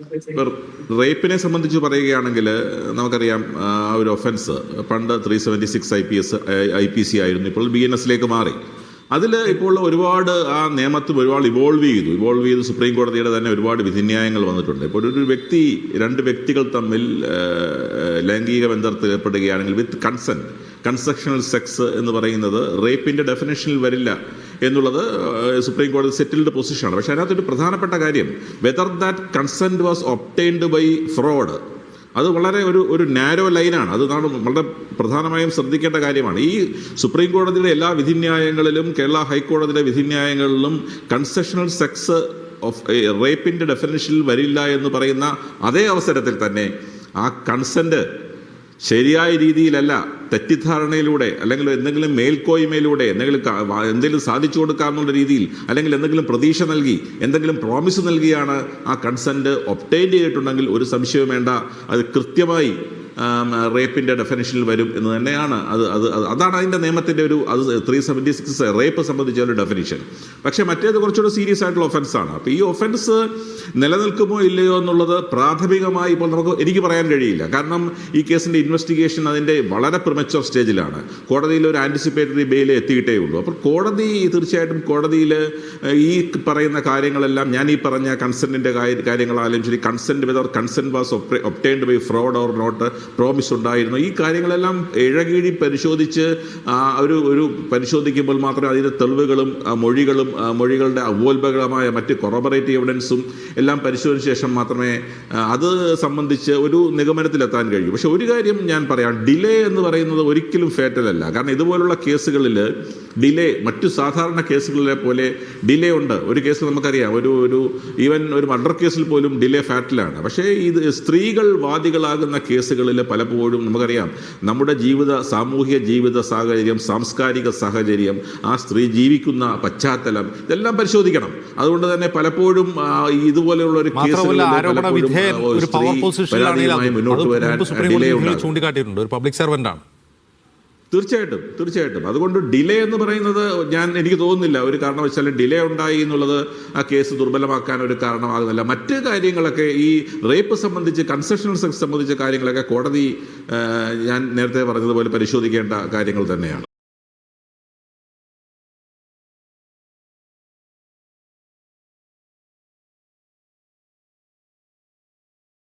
ഇപ്പം റേപ്പിനെ സംബന്ധിച്ച് പറയുകയാണെങ്കിൽ നമുക്കറിയാം ഒരു ഒഫൻസ് പണ്ട് 376 IPC ആയിരുന്നു, ഇപ്പോൾ BNS മാറി. അതിൽ ഇപ്പോൾ ഒരുപാട് ആ നിയമത്തിൽ ഒരുപാട് ഇവോൾവ് ചെയ്ത് സുപ്രീം കോടതിയുടെ തന്നെ ഒരുപാട് വിധിന്യായങ്ങൾ വന്നിട്ടുണ്ട്. ഇപ്പോൾ ഒരു വ്യക്തി, രണ്ട് വ്യക്തികൾ തമ്മിൽ ലൈംഗിക ബന്ധത്തിൽ ഏർപ്പെടുകയാണെങ്കിൽ വിത്ത് കൺസെക്ഷണൽ സെക്സ് എന്ന് പറയുന്നത് റേപ്പിൻ്റെ ഡെഫിനേഷനിൽ വരില്ല എന്നുള്ളത് സുപ്രീം കോടതി സെറ്റിൽഡ് പൊസിഷനാണ്. പക്ഷേ അതിനകത്തൊരു പ്രധാനപ്പെട്ട കാര്യം, whether that consent was obtained by fraud, അത് വളരെ ഒരു നാരോ ലൈനാണ്. അത് വളരെ പ്രധാനമായും ശ്രദ്ധിക്കേണ്ട കാര്യമാണ്. ഈ സുപ്രീം കോടതിയുടെ എല്ലാ വിധിന്യായങ്ങളിലും കേരള ഹൈക്കോടതിയുടെ വിധിന്യായങ്ങളിലും കൺസെഷണൽ സെക്സ് ഓഫ് റേപ്പിൻ്റെ ഡെഫിനിഷനിൽ വരില്ല എന്ന് പറയുന്ന അതേ അവസരത്തിൽ തന്നെ ആ കൺസെൻറ്റ് ശരിയായ രീതിയിലല്ല, തെറ്റിദ്ധാരണയിലൂടെ അല്ലെങ്കിൽ എന്തെങ്കിലും മേൽക്കോയ്മയിലൂടെ എന്തെങ്കിലും സാധിച്ചു കൊടുക്കാമെന്നുള്ള രീതിയിൽ അല്ലെങ്കിൽ എന്തെങ്കിലും പ്രതീക്ഷ നൽകി എന്തെങ്കിലും പ്രോമിസ് നൽകിയാണ് ആ കൺസെൻറ്റ് ഒബ്റ്റെയിൻ ചെയ്തിട്ടുണ്ടെങ്കിൽ ഒരു സംശയവും വേണ്ട, അത് കൃത്യമായി റേപ്പിൻ്റെ ഡെഫിനിഷനിൽ വരും എന്ന് തന്നെയാണ്. അതാണ് അതിൻ്റെ നിയമത്തിൻ്റെ ഒരു 376 റേപ്പ് സംബന്ധിച്ച ഒരു ഡെഫിനിഷൻ. പക്ഷേ മറ്റേത് കുറച്ചുകൂടെ സീരിയസ് ആയിട്ടുള്ള ഒഫൻസാണ്. അപ്പോൾ ഈ ഒഫൻസ് നിലനിൽക്കുമോ ഇല്ലയോ എന്നുള്ളത് പ്രാഥമികമായി ഇപ്പോൾ എനിക്ക് പറയാൻ കഴിയില്ല. കാരണം ഈ കേസിൻ്റെ ഇൻവെസ്റ്റിഗേഷൻ അതിൻ്റെ വളരെ പ്രിമച്വർ സ്റ്റേജിലാണ്. കോടതിയിൽ ഒരു ആൻറ്റിസിപ്പേറ്ററി ബെയിൽ എത്തിയിട്ടേ ഉള്ളൂ. അപ്പോൾ കോടതി തീർച്ചയായിട്ടും കോടതിയിൽ ഈ പറയുന്ന കാര്യങ്ങളെല്ലാം, ഞാൻ ഈ പറഞ്ഞ കൺസെൻറ്റിൻ്റെ കാര്യങ്ങളായാലും ശരി, whether consent was obtained by fraud or not, promise ഉണ്ടായിരുന്നു, ഈ കാര്യങ്ങളെല്ലാം ഇഴകീഴി പരിശോധിച്ച് ഒരു പരിശോധിക്കുമ്പോൾ മാത്രമേ അതിൻ്റെ തെളിവുകളും മൊഴികളുടെ അവോത്ഭകമായ മറ്റ് കൊറോബറേറ്റീവ് എവിഡൻസും എല്ലാം പരിശോധിച്ച ശേഷം മാത്രമേ അത് സംബന്ധിച്ച് ഒരു നിഗമനത്തിലെത്താൻ കഴിയൂ. പക്ഷെ ഒരു കാര്യം ഞാൻ പറയാം, ഡിലേ എന്ന് പറയുന്നത് ഒരിക്കലും ഫേറ്റലല്ല. കാരണം ഇതുപോലുള്ള കേസുകളിൽ ഡിലേ മറ്റു സാധാരണ കേസുകളിലെ പോലെ ഡിലേ ഉണ്ട്. ഒരു കേസിൽ നമുക്കറിയാം, ഈവൻ ഒരു മർഡർ കേസിൽ പോലും ഡിലേ ഫാറ്റലാണ്. പക്ഷേ ഇത് സ്ത്രീകൾ വാദികളാകുന്ന കേസുകളിൽ പലപ്പോഴും നമുക്കറിയാം നമ്മുടെ സാമൂഹിക ജീവിത സാഹചര്യം, സാംസ്കാരിക സാഹചര്യം, ആ സ്ത്രീ ജീവിക്കുന്ന പശ്ചാത്തലം, ഇതെല്ലാം പരിശോധിക്കണം. അതുകൊണ്ട് തന്നെ പലപ്പോഴും ഇതുപോലെയുള്ള ഒരു മുന്നോട്ട് വരാൻ ഡിലേ ചൂണ്ടിക്കാട്ടിയിട്ടുണ്ട്. ഒരു പബ്ലിക് സർവന്റാണ്. തീർച്ചയായിട്ടും അതുകൊണ്ട് ഡിലേ എന്ന് പറയുന്നത് എനിക്ക് തോന്നുന്നില്ല ഒരു കാരണവശാലും ഡിലേ ഉണ്ടായി എന്നുള്ളത് ആ കേസ് ദുർബലമാക്കാൻ ഒരു കാരണമാകുന്നില്ല. മറ്റ് കാര്യങ്ങളൊക്കെ ഈ റേപ്പ് സംബന്ധിച്ച്, കൺസെഷണൽ സെക്സ് സംബന്ധിച്ച കാര്യങ്ങളൊക്കെ കോടതി ഞാൻ നേരത്തെ പറഞ്ഞതുപോലെ പരിശോധിക്കേണ്ട കാര്യങ്ങൾ തന്നെയാണ്.